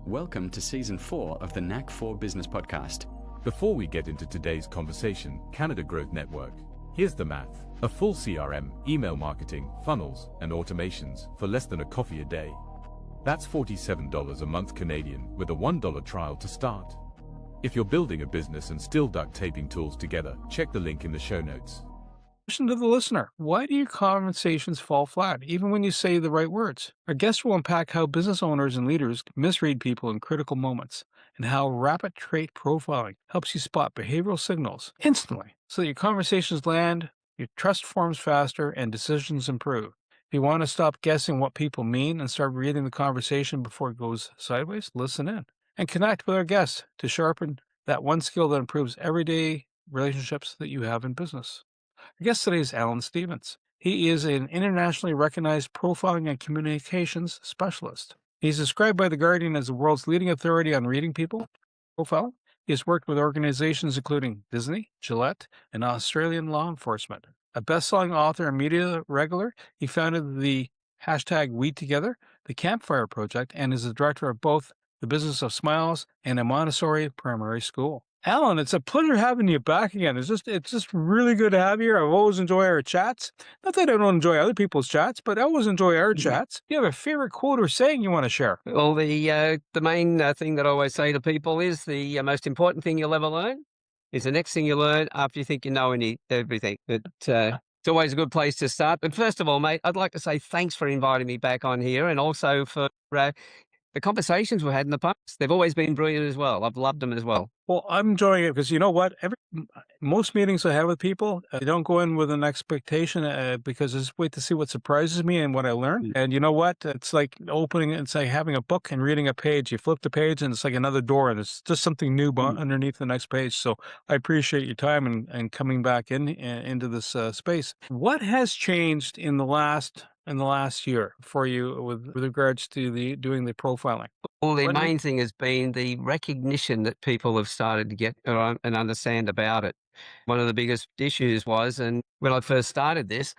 Welcome to Season 4 of the Knack for Business podcast. Before we get into today's conversation, Canada Growth Network. Here's the math. A full CRM, email marketing, funnels, and automations for less than a coffee a day. That's $47 a month Canadian with a $1 trial to start. If you're building a business and still duct taping tools together, check the link in the show notes. Question to the listener. Why do your conversations fall flat, even when you say the right words? Our guest will unpack how business owners and leaders misread people in critical moments, and how rapid trait profiling helps you spot behavioral signals instantly so that your conversations land, your trust forms faster, and decisions improve. If you want to stop guessing what people mean and start reading the conversation before it goes sideways, listen in and connect with our guests to sharpen that one skill that improves everyday relationships that you have in business. Our guest today is Alan Stevens. He is an internationally recognized profiling and communications specialist. He's described by The Guardian as the world's leading authority on reading people profiling. He has worked with organizations including Disney, Gillette, and Australian law enforcement. A best-selling author and media regular, he founded the #WeTogether, the Campfire Project, and is the director of both the Business of Smiles and a Montessori primary school. Alan, it's a pleasure having you back again. It's just really good to have you here. I've always enjoyed our chats. Not that I don't enjoy other people's chats, but I always enjoy our chats. Do you have a favorite quote or saying you want to share? Well, the main thing that I always say to people is the most important thing you'll ever learn is the next thing you learn after you think you know everything. It's always a good place to start. But first of all, mate, I'd like to say thanks for inviting me back on here, and also for the conversations we've had in the past. They've always been brilliant as well. I've loved them as well. Well, I'm enjoying it because you know what? Most meetings I have with people, I don't go in with an expectation because I just wait to see what surprises me and what I learn. And you know what? It's like it's like having a book and reading a page. You flip the page and it's like another door and it's just something new underneath the next page. So I appreciate your time and coming back into this space. What has changed in the last year for you with regards to doing the profiling? Well, the main thing has been the recognition that people have started to get and understand about it. One of the biggest issues was, and when I first started this,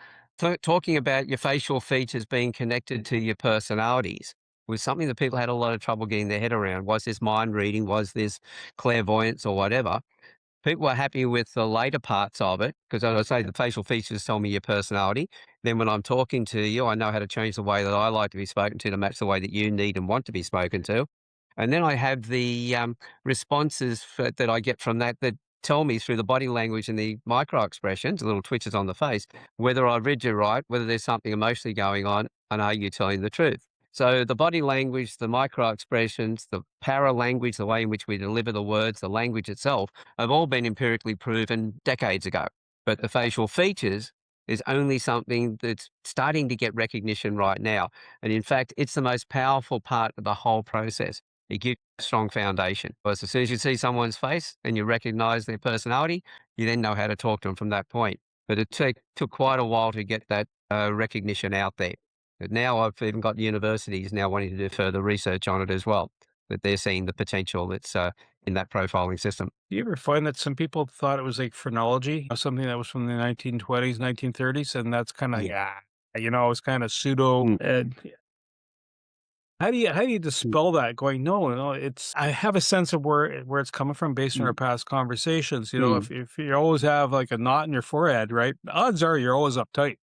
talking about your facial features being connected to your personalities was something that people had a lot of trouble getting their head around. Was this mind reading? Was this clairvoyance or whatever? People were happy with the later parts of it because, as I say, the facial features tell me your personality. Then when I'm talking to you, I know how to change the way that I like to be spoken to match the way that you need and want to be spoken to. And then I have the responses that I get from that tell me through the body language and the micro expressions, the little twitches on the face, whether I've read you right, whether there's something emotionally going on, and are you telling the truth? So the body language, the micro expressions, the para language, the way in which we deliver the words, the language itself, have all been empirically proven decades ago. But the facial features is only something that's starting to get recognition right now. And in fact, it's the most powerful part of the whole process. It gives a strong foundation. Because as soon as you see someone's face and you recognize their personality, you then know how to talk to them from that point. But it took quite a while to get that recognition out there. But now I've even got universities now wanting to do further research on it as well, that they're seeing the potential that's in that profiling system. Do you ever find that some people thought it was like phrenology, something that was from the 1920s, 1930s, and that's kind of, it's kind of pseudo. How do you dispel that? Going, no, I have a sense of where it's coming from based on our past conversations. You know, if you always have like a knot in your forehead, right? Odds are you're always uptight.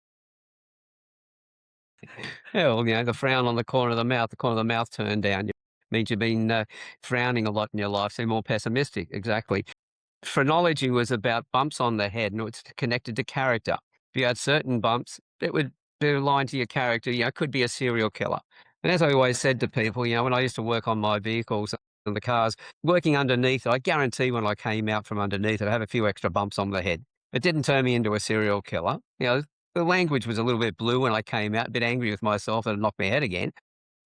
Yeah, well, the frown on the corner of the mouth turned down means you've been frowning a lot in your life, so more pessimistic. Exactly. Phrenology was about bumps on the head, and it's connected to character. If you had certain bumps, it would be aligned to your character. It could be a serial killer. And as I always said to people, when I used to work on my vehicles and the cars, working underneath it, I guarantee when I came out from underneath it, I have a few extra bumps on the head. It didn't turn me into a serial killer. The language was a little bit blue when I came out, a bit angry with myself and it knocked my head again,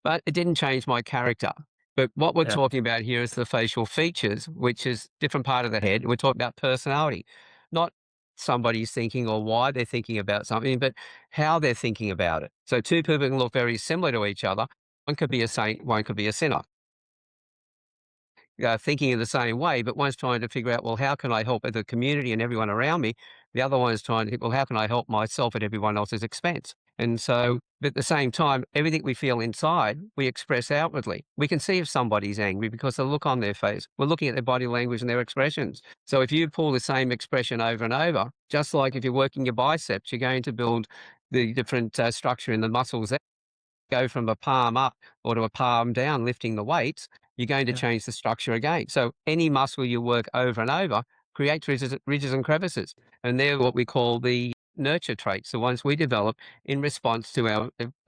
but it didn't change my character. But what we're talking about here is the facial features, which is a different part of the head. We're talking about personality, not somebody's thinking or why they're thinking about something, but how they're thinking about it. So two people can look very similar to each other. One could be a saint, one could be a sinner. Thinking in the same way, but one's trying to figure out, well, how can I help the community and everyone around me? The other one is trying to think, well, how can I help myself at everyone else's expense? And so, but at the same time, everything we feel inside, we express outwardly. We can see if somebody's angry because the look on their face. We're looking at their body language and their expressions. So if you pull the same expression over and over, just like if you're working your biceps, you're going to build the different structure in the muscles there. Go from a palm up or to a palm down, lifting the weights, you're going to Yeah. change the structure again. So any muscle you work over and over creates ridges and crevices. And they're what we call the nurture traits, the ones we develop in response to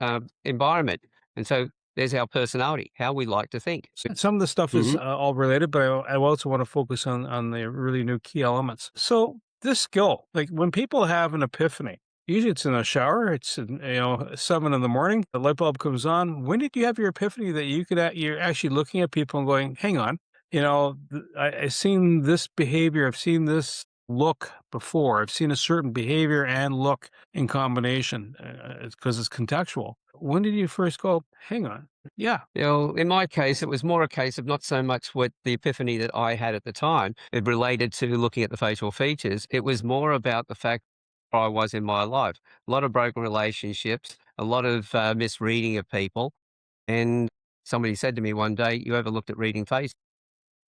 our environment. And so there's our personality, how we like to think. Some of the stuff is Mhm. all related, but I also want to focus on the really new key elements. So this skill, like when people have an epiphany, usually it's in a shower. It's in, 7 in the morning. The light bulb comes on. When did you have your epiphany that you're actually looking at people and going, "Hang on, I've seen this behavior. I've seen this look before. I've seen a certain behavior and look in combination because it's contextual." When did you first go, "Hang on"? Yeah. In my case, it was more a case of not so much what the epiphany that I had at the time. It related to looking at the facial features. It was more about the fact where I was in my life. A lot of broken relationships, a lot of misreading of people. And somebody said to me one day, "You ever looked at reading faces?"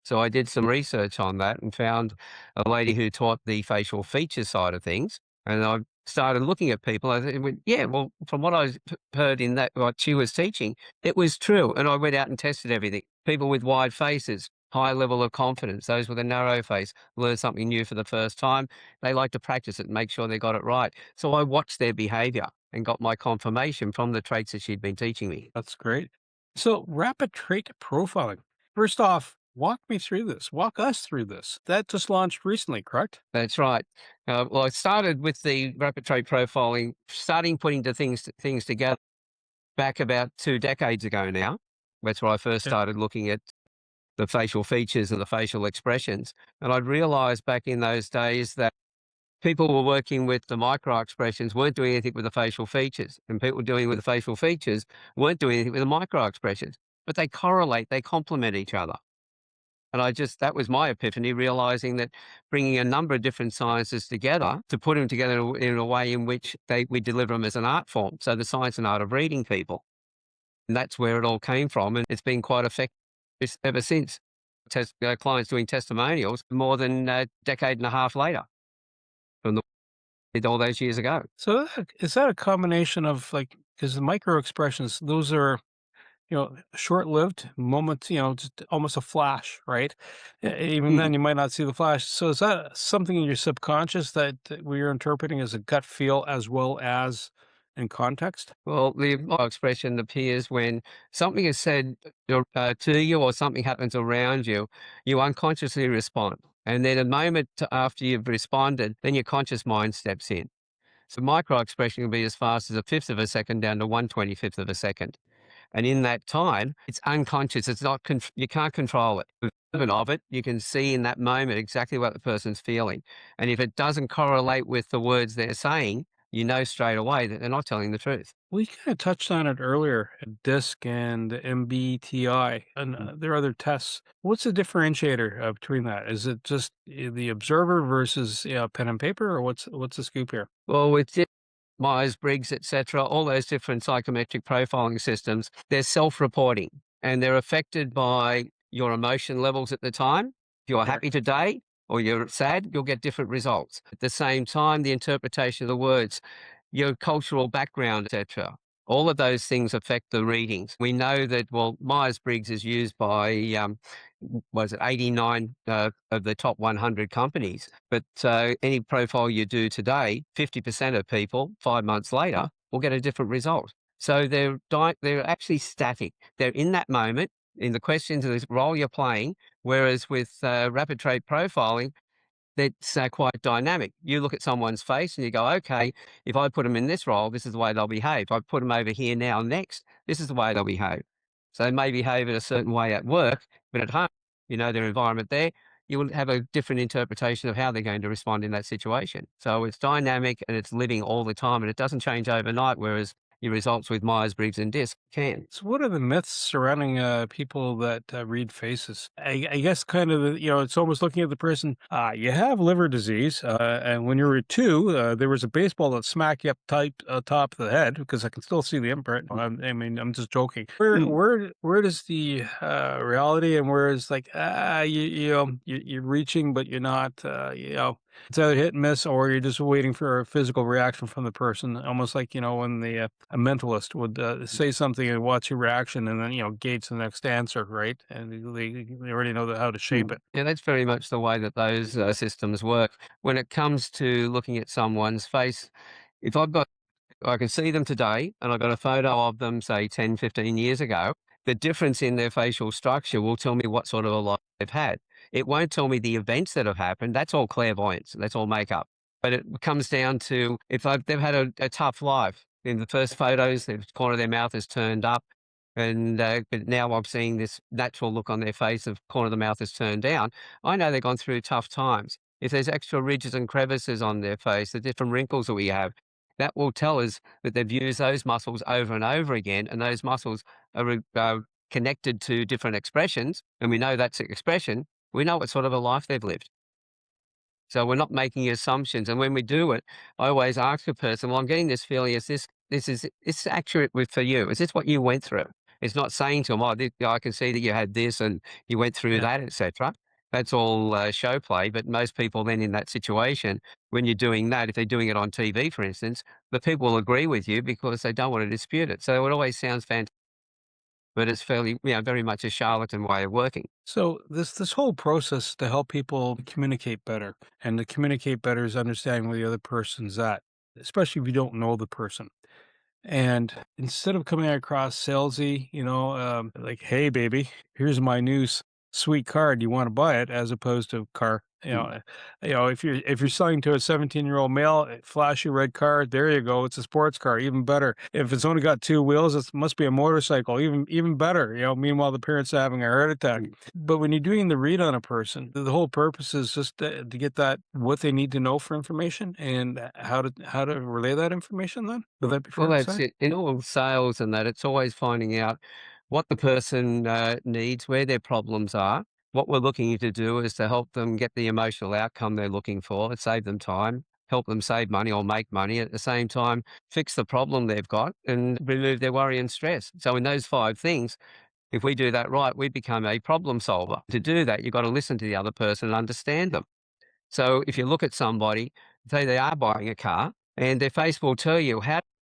So I did some research on that and found a lady who taught the facial features side of things. And I started looking at people. Went, yeah, well, from what I heard in that, what she was teaching, it was true. And I went out and tested everything. People with wide faces, high level of confidence, those with a narrow face, learn something new for the first time. They like to practice it and make sure they got it right. So I watched their behavior and got my confirmation from the traits that she'd been teaching me. That's great. So, rapid trait profiling. First off, walk me through this. Walk us through this. That just launched recently, correct? That's right. Well, I started with the rapid trait profiling, starting putting the things together back about 2 decades ago now. That's where I first Yeah. started looking at the facial features and the facial expressions. And I'd realized back in those days that people were working with the micro expressions, weren't doing anything with the facial features. And people doing with the facial features weren't doing anything with the micro expressions. But they correlate, they complement each other. And that was my epiphany, realizing that bringing a number of different sciences together to put them together in a way in which we deliver them as an art form. So the science and art of reading people. And that's where it all came from. And it's been quite effective ever since. Clients doing testimonials more than a decade and a half later from the did all those years ago. So, is that a combination of because the micro expressions, those are, short-lived moments, just almost a flash, right? Even Mm. then, you might not see the flash. So, is that something in your subconscious that we're interpreting as a gut feel as well as in context? Well, the expression appears when something is said to you or something happens around you, you unconsciously respond. And then a moment after you've responded, then your conscious mind steps in. So micro expression can be as fast as a fifth of a second down to 1/25th of a second. And in that time, it's unconscious. It's not, you can't control it. The movement of it, you can see in that moment exactly what the person's feeling. And if it doesn't correlate with the words they're saying, you know straight away that they're not telling the truth. We kind of touched on it earlier, DISC and MBTI, and there are other tests. What's the differentiator between that? Is it just the observer versus pen and paper, or what's the scoop here? Well, with Myers-Briggs, etc., all those different psychometric profiling systems, they're self-reporting and they're affected by your emotion levels at the time. If you're Correct. happy today or you're sad, you'll get different results. At the same time, the interpretation of the words, your cultural background, etc., all of those things affect the readings. We know that, well, Myers-Briggs is used by, was it 89 of the top 100 companies. But any profile you do today, 50% of people 5 months later will get a different result. So they're actually static. They're in that moment, in the questions of the role you're playing, whereas with rapid trait profiling, that's quite dynamic. You look at someone's face and you go, okay, if I put them in this role, this is the way they'll behave. If I put them over here now next, this is the way they'll behave. So they may behave in a certain way at work, but at home, their environment there, you will have a different interpretation of how they're going to respond in that situation. So it's dynamic and it's living all the time and it doesn't change overnight. Whereas your results with Myers-Briggs and DISC can. So, what are the myths surrounding people that read faces? I guess kind of, it's almost looking at the person. You have liver disease, and when you were 2, there was a baseball that smacked you up top of the head because I can still see the imprint. I mean, I'm just joking. Where does the reality and where is like you're reaching, but you're not. It's either hit and miss, or you're just waiting for a physical reaction from the person, almost like when a mentalist would say something and watch your reaction, and then gauge the next answer, right? And they already know how to shape it. Yeah, that's very much the way that those systems work. When it comes to looking at someone's face, if I can see them today and I've got a photo of them, say 10, 15 years ago, the difference in their facial structure will tell me what sort of a life they've had. It won't tell me the events that have happened. That's all clairvoyance. That's all makeup. But it comes down to if they've had a tough life. In the first photos, the corner of their mouth is turned up. And but now I'm seeing this natural look on their face of corner of the mouth is turned down. I know they've gone through tough times. If there's extra ridges and crevices on their face, the different wrinkles that we have, that will tell us that they've used those muscles over and over again, and those muscles are connected to different expressions, and we know that's an expression. We know what sort of a life they've lived. So we're not making assumptions. And when we do it, I always ask a person, well, I'm getting this feeling, it's accurate for you? Is this what you went through? It's not saying to them, oh, I can see that you had this and you went through that, etc. That's all show play. But most people then in that situation, when you're doing that, if they're doing it on TV, for instance, the people will agree with you because they don't want to dispute it. So it always sounds fantastic, but it's fairly, very much a charlatan way of working. So this whole process to help people communicate better, and to communicate better is understanding where the other person's at, especially if you don't know the person. And instead of coming across salesy, like, "Hey, baby, here's my new sweet car. Do you want to buy it?" As opposed to car. If you're selling to a 17-year-old male, flashy red car, there you go. It's a sports car, even better. If it's only got 2 wheels, it must be a motorcycle, even better. Meanwhile, the parents are having a heart attack. But when you're doing the read on a person, the whole purpose is just to get that what they need to know for information and how to relay that information. Then would that be fair Well, to that's say? it. In all sales and that, it's always finding out what the person needs, where their problems are. What we're looking to do is to help them get the emotional outcome they're looking for, and save them time, help them save money or make money. At the same time, fix the problem they've got and remove their worry and stress. So in those 5 things, if we do that right, we become a problem solver. To do that, you've got to listen to the other person and understand them. So if you look at somebody, say they are buying a car, and their face will tell you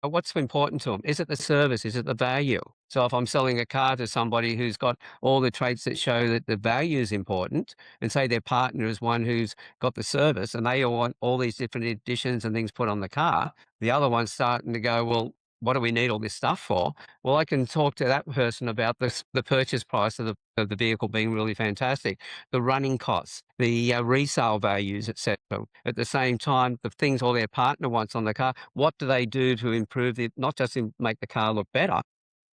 what's important to them. Is it the service? Is it the value? So if I'm selling a car to somebody who's got all the traits that show that the value is important, and say their partner is one who's got the service, and they all want all these different additions and things put on the car, the other one's starting to go, well, what do we need all this stuff for? Well, I can talk to that person about the purchase price of the vehicle being really fantastic, the running costs, the resale values, etc. At the same time, the things all their partner wants on the car, what do they do to improve not just make the car look better,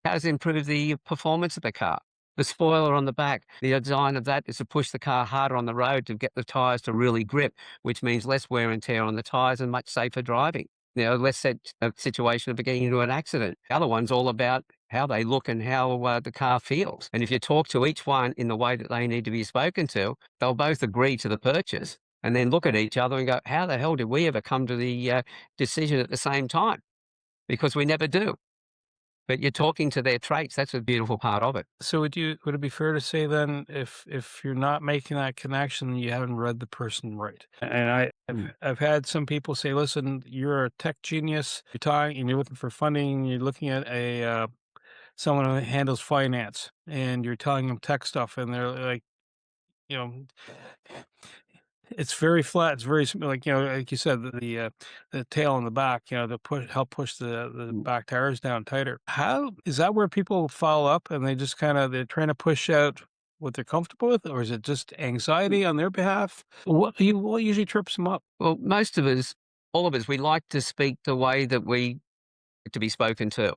how does it improve the performance of the car? The spoiler on the back, the design of that is to push the car harder on the road to get the tyres to really grip, which means less wear and tear on the tyres and much safer driving. Less a situation of getting into an accident. The other one's all about how they look and how the car feels. And if you talk to each one in the way that they need to be spoken to, they'll both agree to the purchase and then look at each other and go, how the hell did we ever come to the decision at the same time? Because we never do. But you're talking to their traits. That's a beautiful part of it. So would it be fair to say then, if you're not making that connection, you haven't read the person right? And I've had some people say, "Listen, you're a tech genius. You're talking, and you're looking for funding. You're looking at someone who handles finance, and you're telling them tech stuff, and they're like, you know." It's very flat. It's very like like you said, the tail on the back. To help push the back tires down tighter. How is that where people follow up and they just they're trying to push out what they're comfortable with, or is it just anxiety on their behalf? What usually trips them up? Well, most of us, all of us, we like to speak the way that we like to be spoken to.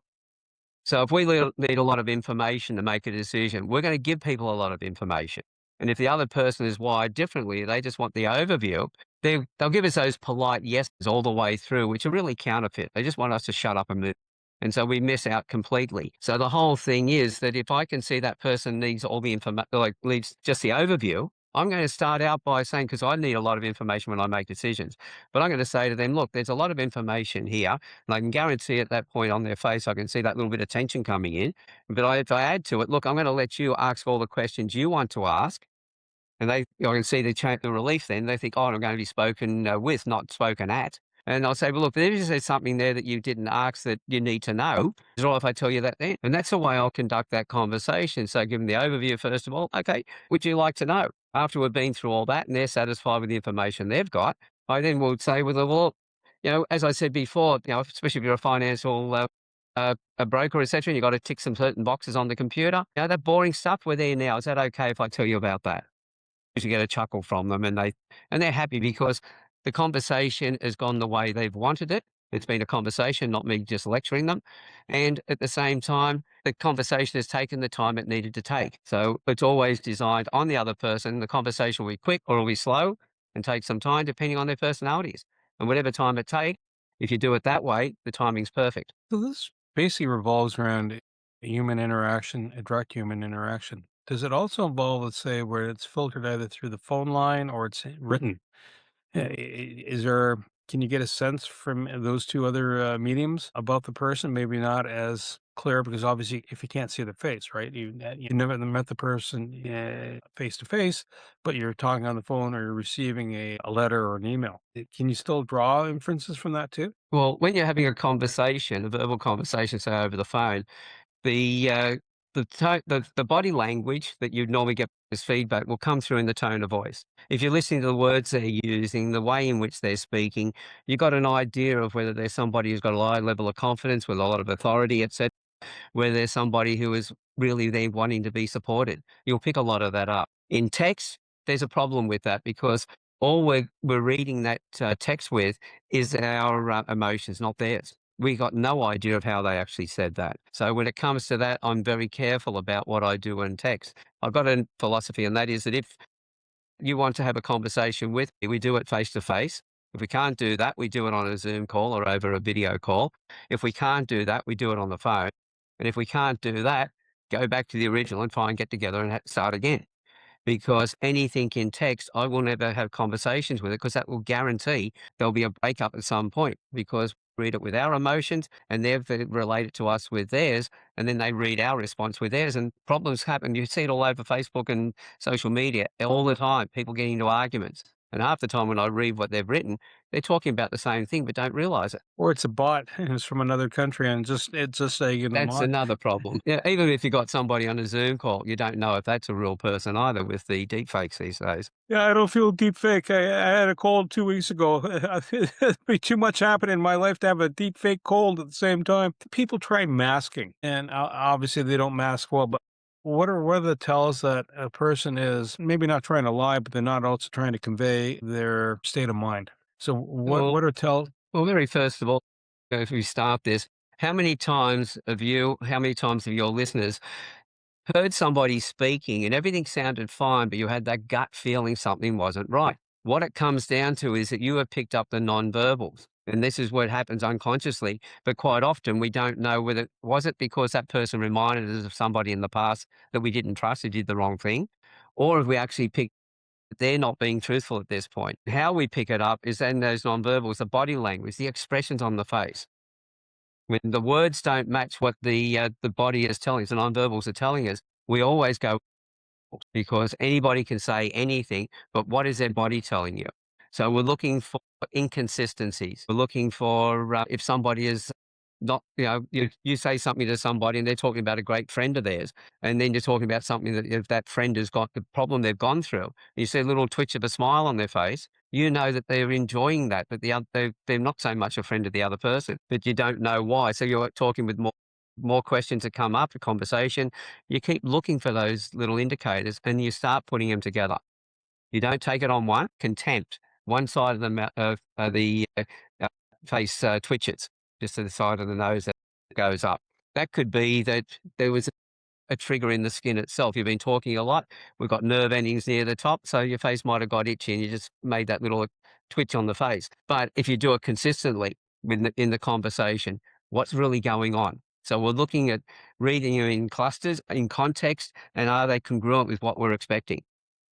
So if we need a lot of information to make a decision, we're going to give people a lot of information. And if the other person is wired differently, they just want the overview, they'll give us those polite yeses all the way through, which are really counterfeit. They just want us to shut up and move. And so we miss out completely. So the whole thing is that if I can see that person needs all the information, like needs just the overview, I'm going to start out by saying, because I need a lot of information when I make decisions, but I'm going to say to them, look, there's a lot of information here. And I can guarantee at that point on their face, I can see that little bit of tension coming in. But if I add to it, look, I'm going to let you ask all the questions you want to ask. And I can see the relief then. They think, oh, I'm going to be spoken with, not spoken at. And I'll say, well, look, there's something there that you didn't ask that you need to know. Is it all right if I tell you that then? And that's the way I'll conduct that conversation. So give them the overview first of all. Okay, would you like to know? After we've been through all that and they're satisfied with the information they've got, I then will say, well, as I said before, especially if you're a financial a broker, etc., and you've got to tick some certain boxes on the computer. That boring stuff, we're there now. Is that okay if I tell you about that? To get a chuckle from them, and they're happy because the conversation has gone the way they've wanted it. It's been a conversation, not me just lecturing them. And at the same time, the conversation has taken the time it needed to take. So it's always designed on the other person. The conversation will be quick or it'll be slow and take some time depending on their personalities. And whatever time it takes, if you do it that way, the timing's perfect. So this basically revolves around a human interaction, a direct human interaction. Does it also involve, let's say, where it's filtered either through the phone line or it's written? Is there, can you get a sense from those two other mediums about the person? Maybe not as clear because obviously if you can't see the face, right? You never met the person face to face, but you're talking on the phone or you're receiving a letter or an email. Can you still draw inferences from that too? Well, when you're having a conversation, a verbal conversation, say over the phone, the the body language that you'd normally get as feedback will come through in the tone of voice. If you're listening to the words they're using, the way in which they're speaking, you've got an idea of whether there's somebody who's got a high level of confidence with a lot of authority, etc., where there's somebody who is really there wanting to be supported. You'll pick a lot of that up. In text, there's a problem with that because all we're reading that text with is our emotions, not theirs. We got no idea of how they actually said that. So when it comes to that, I'm very careful about what I do in text. I've got a philosophy, and that is that if you want to have a conversation with me, we do it face to face. If we can't do that, we do it on a Zoom call or over a video call. If we can't do that, we do it on the phone. And if we can't do that, go back to the original and try and get together and start again. Because anything in text, I will never have conversations with it because that will guarantee there'll be a breakup at some point because we read it with our emotions and they've related to us with theirs, and then they read our response with theirs, and problems happen. You see it all over Facebook and social media all the time, people getting into arguments. And half the time when I read what they've written, they're talking about the same thing but don't realize it. Or it's a bot and it's from another country and it's just saying in the That's mod. another problem. Yeah, even if you got somebody on a Zoom call, you don't know if that's a real person either with the deep fakes these days. Yeah, I don't feel deep fake. I had a cold 2 weeks ago. It'd be too much happening in my life to have a deep fake cold at the same time. People try masking, and obviously they don't mask well. But what are the tells that a person is maybe not trying to lie, but they're not also trying to convey their state of mind? So Well, what are tells? well, very first of all, if we start this, how many times have your listeners heard somebody speaking and everything sounded fine, but you had that gut feeling something wasn't right? What it comes down to is that you have picked up the nonverbals. And this is what happens unconsciously. But quite often we don't know whether was it because that person reminded us of somebody in the past that we didn't trust who did the wrong thing, or if we actually picked they're not being truthful at this point. How we pick it up is in those nonverbals, the body language, the expressions on the face. When the words don't match what the body is telling us, the nonverbals are telling us, we always go because anybody can say anything, but what is their body telling you? So we're looking for inconsistencies. We're looking for if somebody is not, you say something to somebody and they're talking about a great friend of theirs, and then you're talking about something that if that friend has got the problem they've gone through, and you see a little twitch of a smile on their face, you know that they're enjoying that, but they're not so much a friend of the other person, but you don't know why. So you're talking with more questions that come up, a conversation. You keep looking for those little indicators and you start putting them together. You don't take it on one. Contempt. One side of the face twitches, just to the side of the nose that goes up. That could be that there was a trigger in the skin itself. You've been talking a lot. We've got nerve endings near the top, so your face might have got itchy and you just made that little twitch on the face. But if you do it consistently in the conversation, what's really going on. So we're looking at reading them in clusters, in context, and are they congruent with what we're expecting?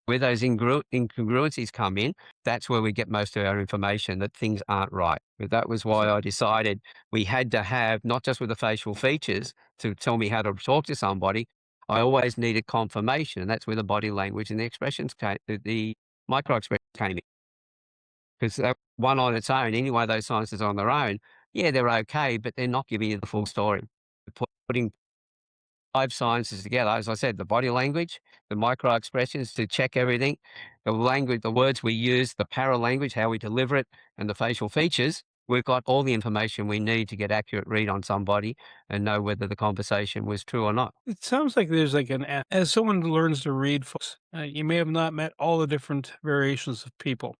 Where those incongruencies come in, that's where we get most of our information that things aren't right. But that was why I decided we had to have, not just with the facial features to tell me how to talk to somebody, I always needed confirmation. And that's where the body language and the expressions came, the micro expressions came in. Because one on its own, any one of those sciences on their own, yeah, they're okay, but they're not giving you the full story. Putting 5 sciences together, as I said, the body language, the micro expressions to check everything, the language, the words we use, the paralanguage, how we deliver it, and the facial features. We've got all the information we need to get accurate read on somebody and know whether the conversation was true or not. It sounds like there's like as someone learns to read, folks, you may have not met all the different variations of people.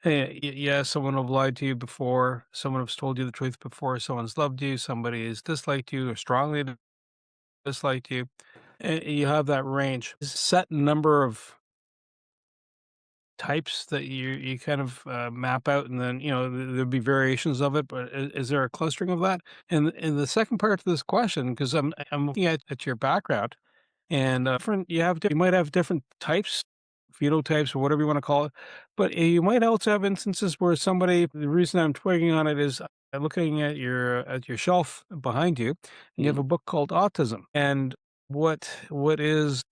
Hey, yeah, someone have lied to you before, someone has told you the truth before, someone's loved you, somebody has disliked you or strongly disliked you. And you have that range. Is a set number of types that you kind of map out, and then there'll be variations of it. But is there a clustering of that? And the second part to this question, because I'm looking at your background, and different you might have different types, phenotypes, or whatever you want to call it, but you might also have instances where somebody. The reason I'm twigging on it is looking at your shelf behind you, and you have Mm. a book called Autism, and what is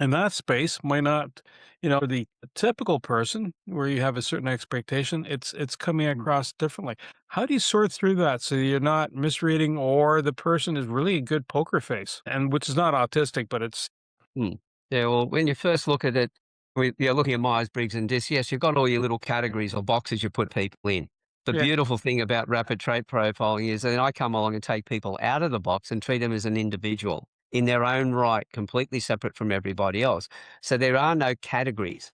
in that space might not, for the typical person where you have a certain expectation, it's coming across differently. How do you sort through that so you're not misreading, or the person is really a good poker face, and which is not autistic, but it's Mm. Yeah, well, when you first look at it, you're looking at Myers-Briggs and DISC, yes, you've got all your little categories or boxes you put people in. The yeah. beautiful thing about rapid trait profiling is that I come along and take people out of the box and treat them as an individual in their own right, completely separate from everybody else. So there are no categories.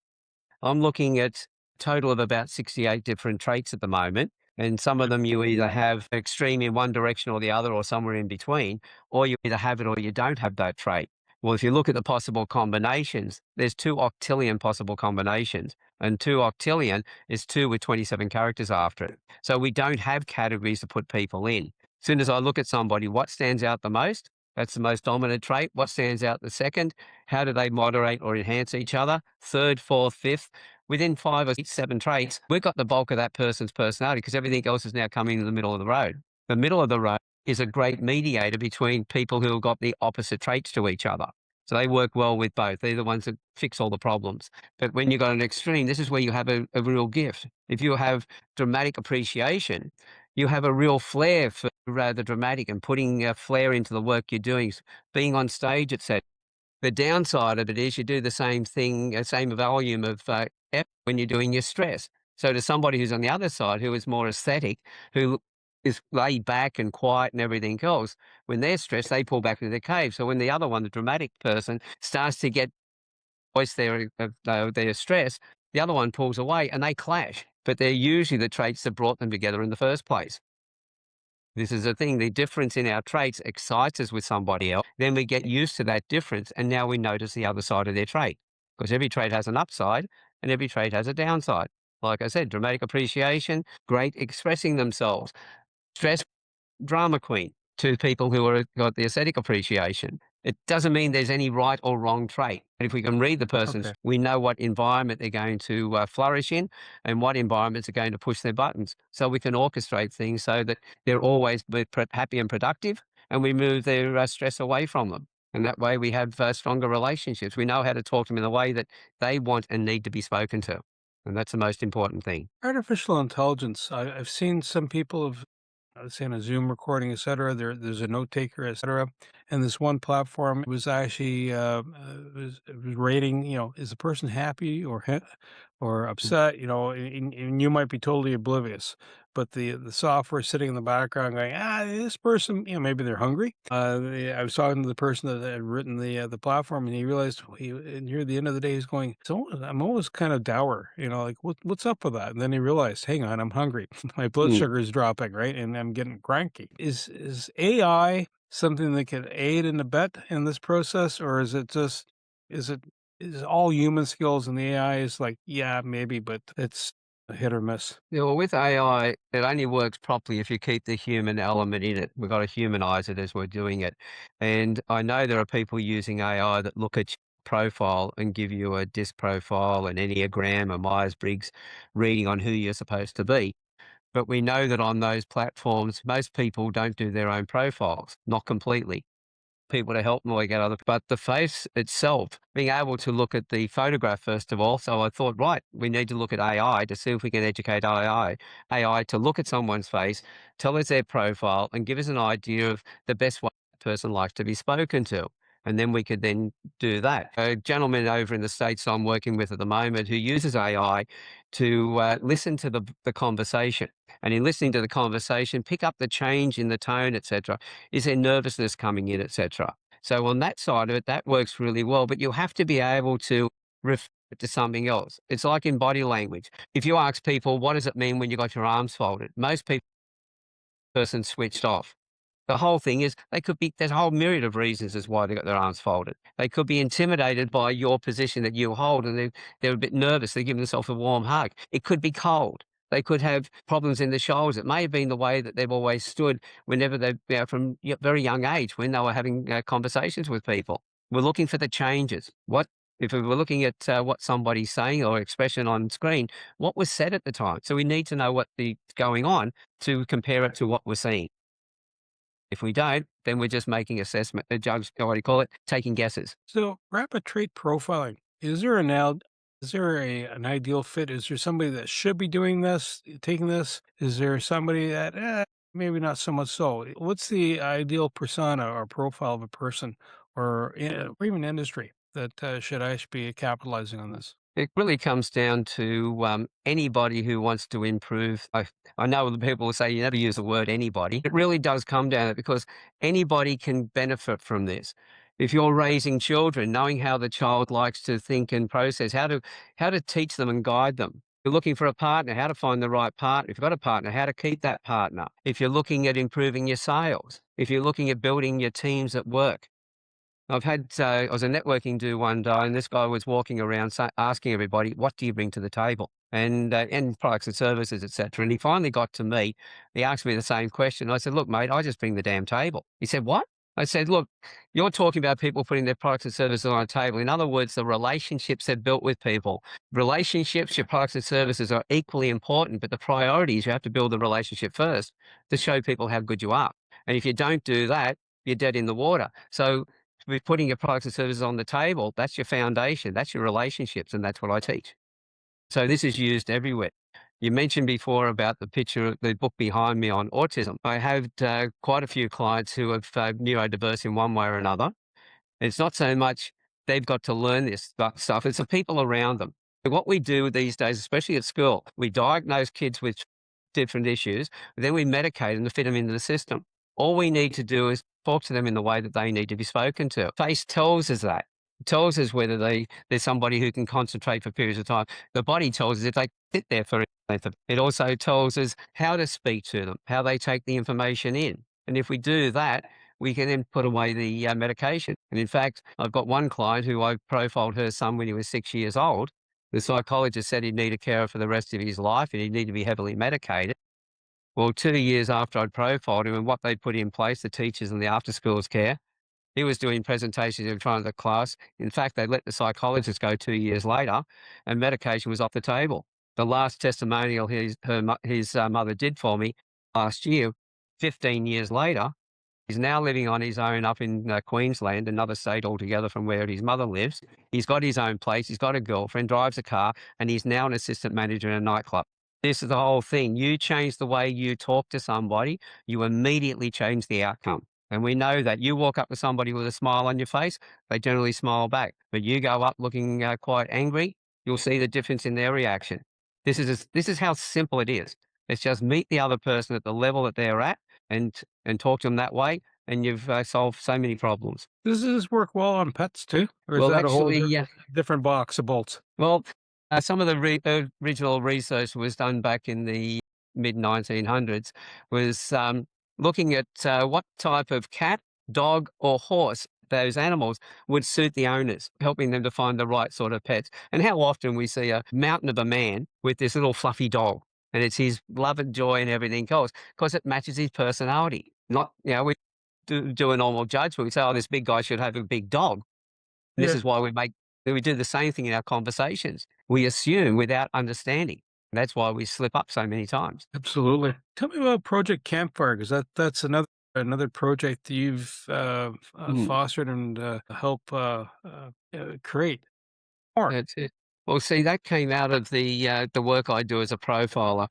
I'm looking at a total of about 68 different traits at the moment. And some of them you either have extreme in one direction or the other, or somewhere in between, or you either have it or you don't have that trait. Well, if you look at the possible combinations, there's 2 octillion possible combinations, and 2 octillion is 2 with 27 characters after it. So we don't have categories to put people in. As soon as I look at somebody, what stands out the most? That's the most dominant trait. What stands out the second? How do they moderate or enhance each other? Third, fourth, fifth. Within 5 or 7 traits, we've got the bulk of that person's personality because everything else is now coming to the middle of the road. The middle of the road is a great mediator between people who have got the opposite traits to each other. So they work well with both. They're the ones that fix all the problems. But when you've got an extreme, this is where you have a real gift. If you have dramatic appreciation, you have a real flair for the dramatic and putting a flair into the work you're doing, being on stage, etc. The downside of it is you do the same thing, same volume of effort when you're doing your stress. So to somebody who's on the other side, who is more aesthetic, who is laid back and quiet and everything else, when they're stressed, they pull back into their cave. So when the other one, the dramatic person, starts to get voice their stress, the other one pulls away and they clash. But they're usually the traits that brought them together in the first place. This is the thing, the difference in our traits excites us with somebody else. Then we get used to that difference, and now we notice the other side of their trait. Because every trait has an upside and every trait has a downside. Like I said, dramatic appreciation, great expressing themselves. Stress, drama queen to people who are got the aesthetic appreciation. It doesn't mean there's any right or wrong trait. But if we can read the person's, Okay. we know what environment they're going to flourish in and what environments are going to push their buttons. So we can orchestrate things so that they're always happy and productive, and we move their stress away from them. And that way we have stronger relationships. We know how to talk to them in a way that they want and need to be spoken to. And that's the most important thing. Artificial intelligence. I've seen some people have, say, in a Zoom recording, etc. There's a note taker, etc. And this one platform was actually it was rating. Is the person happy or upset? And you might be totally oblivious, but the software sitting in the background going, this person, maybe they're hungry. I was talking to the person that had written the platform, and he realized and near the end of the day, he's going, so I'm always kind of dour, like what's up with that? And then he realized, hang on, I'm hungry. My blood Mm. sugar is dropping, right? And I'm getting cranky. Is AI something that can aid and abet in this process, or is it is all human skills and the AI is like, yeah, maybe, but it's hit or miss? Yeah, well, with AI, it only works properly if you keep the human element in it. We've got to humanize it as we're doing it. And I know there are people using AI that look at your profile and give you a disc profile, an Enneagram, a Myers-Briggs reading on who you're supposed to be. But we know that on those platforms, most people don't do their own profiles, not completely. People to help them or get other, but the face itself, being able to look at the photograph first of all. So I thought, right, we need to look at AI to see if we can educate AI to look at someone's face, tell us their profile, and give us an idea of the best way that person likes to be spoken to. And then we could then do that. A gentleman over in the States I'm working with at the moment who uses AI to listen to the conversation. And in listening to the conversation, pick up the change in the tone, etc. Is there nervousness coming in, etc.? So on that side of it, that works really well. But you have to be able to refer it to something else. It's like in body language. If you ask people, what does it mean when you got your arms folded? Most people, person switched off. The whole thing is there's a whole myriad of reasons as why they got their arms folded. They could be intimidated by your position that you hold and they're a bit nervous. They give themselves a warm hug. It could be cold. They could have problems in the shoulders. It may have been the way that they've always stood whenever from a very young age when they were having conversations with people. We're looking for the changes. If we were looking at what somebody's saying or expression on screen, what was said at the time? So we need to know what's going on to compare it to what we're seeing. If we don't, then we're just making assessment, what do you call it? Taking guesses. So, rapid trait profiling, is there an ideal fit? Is there somebody that should be doing this, taking this? Is there somebody that, maybe not so much so? What's the ideal persona or profile of a person or even industry that I should be capitalizing on this? It really comes down to anybody who wants to improve. I know the people will say you never use the word anybody. It really does come down to it because anybody can benefit from this. If you're raising children, knowing how the child likes to think and process, how to teach them and guide them. You're looking for a partner, how to find the right partner. If you've got a partner, how to keep that partner. If you're looking at improving your sales, if you're looking at building your teams at work. I was a networking do one day, and this guy was walking around asking everybody, "What do you bring to the table?" And products and services, etc. And he finally got to me. He asked me the same question. I said, "Look, mate, I just bring the damn table." He said, "What?" I said, "Look, you're talking about people putting their products and services on a table. In other words, the relationships they've built with people. Relationships, your products and services are equally important, but the priority is you have to build the relationship first to show people how good you are. And if you don't do that, you're dead in the water. So with putting your products and services on the table, that's your foundation, that's your relationships, and that's what I teach. So this is used everywhere. You mentioned before about the book behind me on autism. I have quite a few clients who have neurodiverse in one way or another. It's not so much they've got to learn this stuff, it's the people around them. What we do these days, especially at school, we diagnose kids with different issues, then we medicate them to fit them into the system. All we need to do is talk to them in the way that they need to be spoken to. Face tells us that. It tells us whether there's somebody who can concentrate for periods of time. The body tells us if they sit there for a length of. It also tells us how to speak to them, how they take the information in. And if we do that, we can then put away the medication. And in fact, I've got one client who I profiled her son when he was 6 years old. The psychologist said he'd need a carer for the rest of his life and he'd need to be heavily medicated. Well, 2 years after I'd profiled him and what they'd put in place, the teachers and the after schools care, he was doing presentations in front of the class. In fact, they let the psychologist go 2 years later and medication was off the table. The last testimonial his mother did for me last year, 15 years later, he's now living on his own up in Queensland, another state altogether from where his mother lives. He's got his own place. He's got a girlfriend, drives a car, and he's now an assistant manager in a nightclub. This is the whole thing. You change the way you talk to somebody, you immediately change the outcome. And we know that you walk up to somebody with a smile on your face, they generally smile back. But you go up looking quite angry, you'll see the difference in their reaction. This is how simple it is. It's just meet the other person at the level that they're at and talk to them that way, and you've solved so many problems. Does this work well on pets too? Or is Well, that a whole actually, different box of bolts? well, some of the original research was done back in the mid 1900s was looking at what type of cat, dog, or horse those animals would suit the owners, helping them to find the right sort of pets. And how often we see a mountain of a man with this little fluffy dog, and it's his love and joy and everything else because it matches his personality. Not, we do a normal judgment. We say, oh, this big guy should have a big dog. And this Yeah, is why we do the same thing in our conversations. We assume without understanding. That's why we slip up so many times. absolutely. Tell me about Project Campfire, because that's another project that you've Mm. fostered and help create. More. That's it. Well, see, that came out of the work I do as a profiler,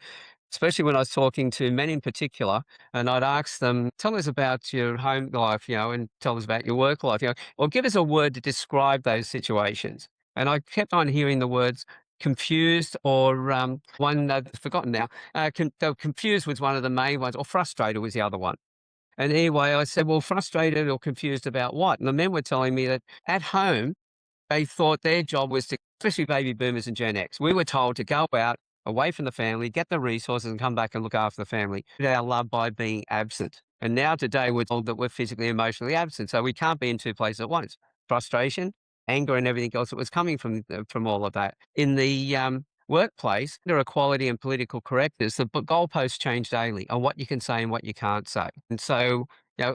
especially when I was talking to men in particular, and I'd ask them, "Tell us about your home life, and tell us about your work life, or give us a word to describe those situations." And I kept on hearing the words confused or one I've forgotten now. They were confused was one of the main ones, or frustrated was the other one. And anyway, I said, "Well, frustrated or confused about what?" And the men were telling me that at home they thought their job was to, especially baby boomers and Gen X, we were told to go out away from the family, get the resources and come back and look after the family. Our love by being absent. And now today we're told that we're physically, emotionally absent. So we can't be in two places at once. Frustration, anger and everything else that was coming from all of that. In the workplace, under equality and political correctness, the goalposts change daily on what you can say and what you can't say. And so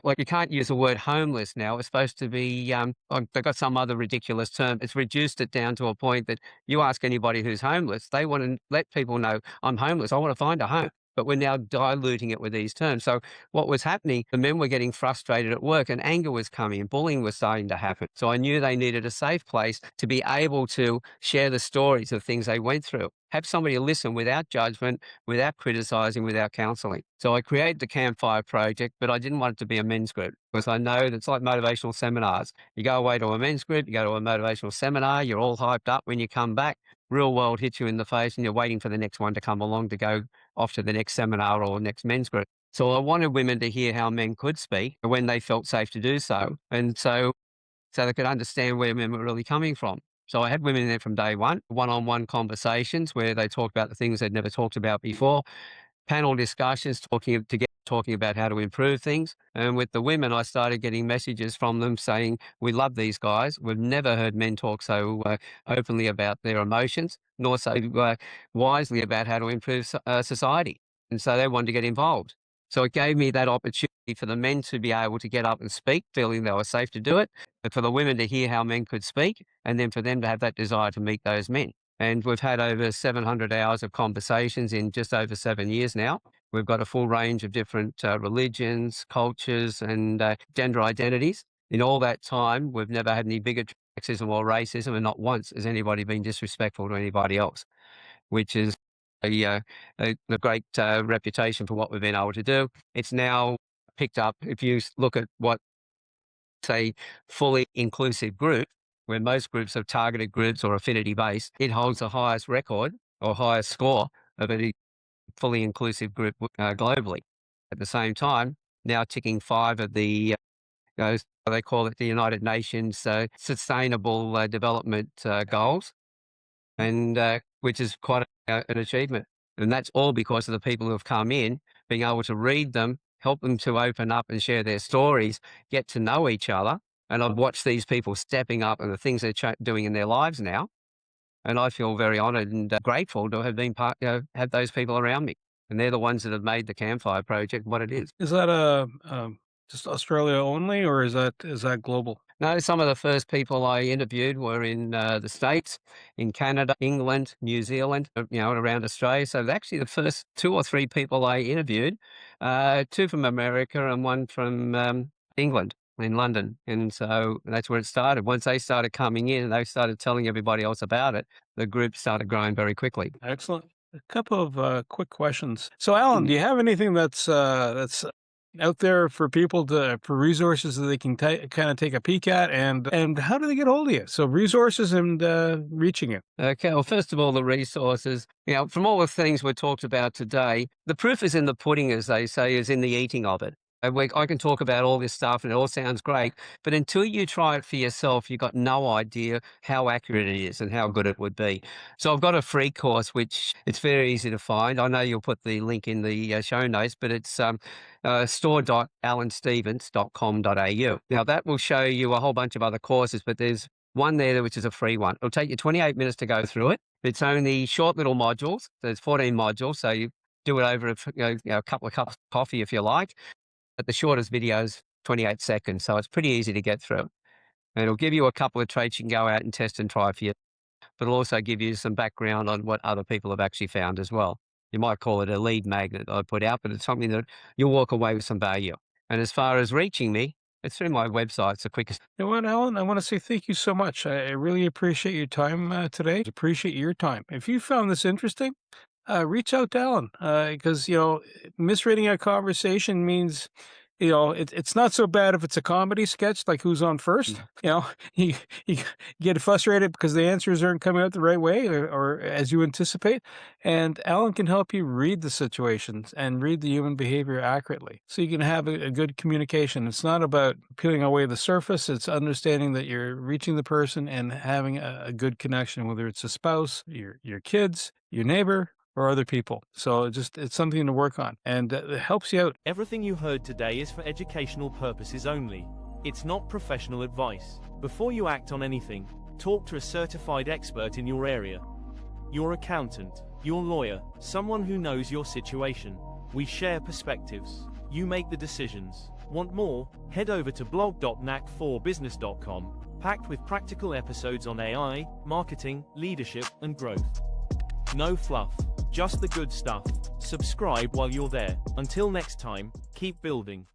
like you can't use the word homeless now. It's supposed to be, they've got some other ridiculous term. It's reduced it down to a point that you ask anybody who's homeless, they want to let people know, I'm homeless, I want to find a home. But we're now diluting it with these terms. So what was happening, the men were getting frustrated at work and anger was coming and bullying was starting to happen. So I knew they needed a safe place to be able to share the stories of things they went through. Have somebody listen without judgment, without criticizing, without counseling. So I created the Campfire Project, but I didn't want it to be a men's group because I know that it's like motivational seminars. You go away to a men's group, you go to a motivational seminar, you're all hyped up. When you come back, real world hits you in the face and you're waiting for the next one to come along to go off to the next seminar or next men's group. So I wanted women to hear how men could speak when they felt safe to do so. And so they could understand where men were really coming from. So I had women in there from day one-on-one conversations where they talked about the things they'd never talked about before, panel discussions talking about how to improve things. And with the women, I started getting messages from them saying, we love these guys. We've never heard men talk so openly about their emotions, nor so wisely about how to improve society. And so they wanted to get involved. So it gave me that opportunity for the men to be able to get up and speak, feeling they were safe to do it, but for the women to hear how men could speak, and then for them to have that desire to meet those men. And we've had over 700 hours of conversations in just over 7 years now. We've got a full range of different religions, cultures, and gender identities. In all that time, we've never had any bigotry, sexism, or racism, and not once has anybody been disrespectful to anybody else, which is a great reputation for what we've been able to do. It's now picked up. If you look at what, say, fully inclusive group, where most groups are targeted groups or affinity based, it holds the highest record or highest score of any fully inclusive group globally. At the same time, now ticking 5 of the they call it the United Nations Sustainable Development Goals, and which is quite an achievement. And that's all because of the people who have come in, being able to read them, help them to open up and share their stories, get to know each other. And I've watched these people stepping up and the things they're doing in their lives now. And I feel very honoured and grateful to have been have those people around me. And they're the ones that have made the Campfire Project what it is. Is that just Australia only, or is that global? No, some of the first people I interviewed were in the States, in Canada, England, New Zealand, around Australia. So actually the first 2 or 3 people I interviewed, 2 from America and 1 from England, in London. And so that's where it started. Once they started coming in and they started telling everybody else about it, the group started growing very quickly. Excellent. A couple of quick questions. So, Alan, do you have anything that's out there for people for resources that they can kind of take a peek at, and how do they get hold of you? So, resources and reaching you. Okay, well, first of all, the resources. From all the things we've talked about today, the proof is in the pudding, as they say, is in the eating of it. I can talk about all this stuff and it all sounds great, but until you try it for yourself, you've got no idea how accurate it is and how good it would be. So I've got a free course, which it's very easy to find. I know you'll put the link in the show notes, but it's store.alanstevens.com.au. Now that will show you a whole bunch of other courses, but there's one there which is a free one. It'll take you 28 minutes to go through it. It's only short little modules. There's 14 modules, so you do it over a couple of cups of coffee if you like. But the shortest video is 28 seconds, so it's pretty easy to get through. And it'll give you a couple of traits you can go out and test and try for you, but it'll also give you some background on what other people have actually found as well. You might call it a lead magnet I put out, but it's something that you'll walk away with some value. And as far as reaching me, it's through my website. It's the quickest. You know what, Alan? I want to say thank you so much. I really appreciate your time today. Appreciate your time. If you found this interesting, reach out to Alan because, misreading a conversation means, it's not so bad if it's a comedy sketch like Who's on First. You get frustrated because the answers aren't coming out the right way or as you anticipate. And Alan can help you read the situations and read the human behavior accurately so you can have a good communication. It's not about peeling away the surface. It's understanding that you're reaching the person and having a good connection, whether it's a spouse, your kids, your neighbor, or other people. So it's something to work on, and it helps you out. Everything you heard today is for educational purposes only. It's not professional advice. Before you act on anything, talk to a certified expert in your area. Your accountant, your lawyer, someone who knows your situation. We share perspectives. You make the decisions. Want more? Head over to blog.knack4business.com, packed with practical episodes on AI, marketing, leadership, and growth. No fluff, just the good stuff. Subscribe while you're there. Until next time, keep building.